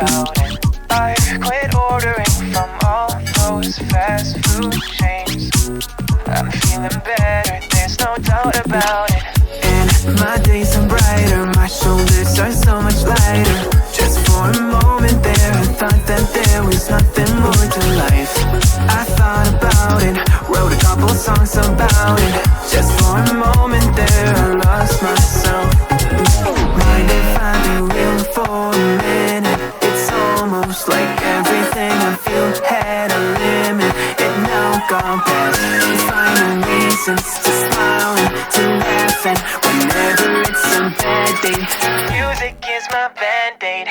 about it. I've quit ordering from all those fast food chains. I'm feeling better, there's no doubt about it. And my days are brighter, my shoulders are so much lighter. Just for a moment there, I thought that there was nothing more to life. I thought about it, wrote a couple songs about it. Just for a moment there, I lost myself. Mind if I be real for a minute? It's almost like everything I feel had a limit. It now gone past, finding reasons to smile and to laugh. And whenever it's a bad day, music is my band-aid.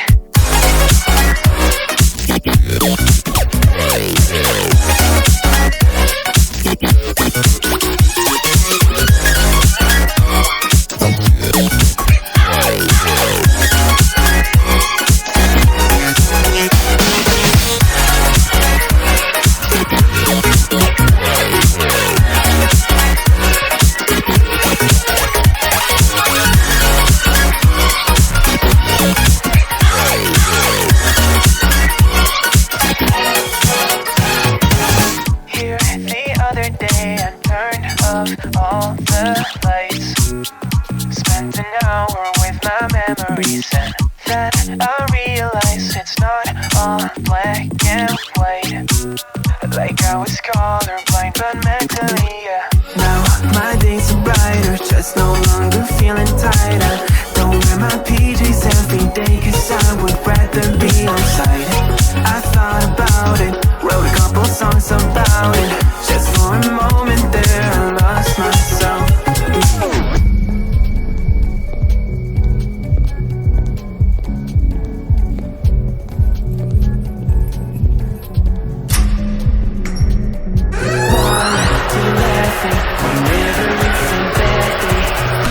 All the lights, spent an hour with my memories, and then I realized it's not all black and white. Like I was colorblind, but mentally, yeah. Now my days are brighter, just no longer feeling tight. I don't wear my PJs every day, cause I would rather be outside. I thought about it, wrote a couple songs about it. Just for a moment there, I lost myself.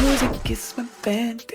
Music is my band.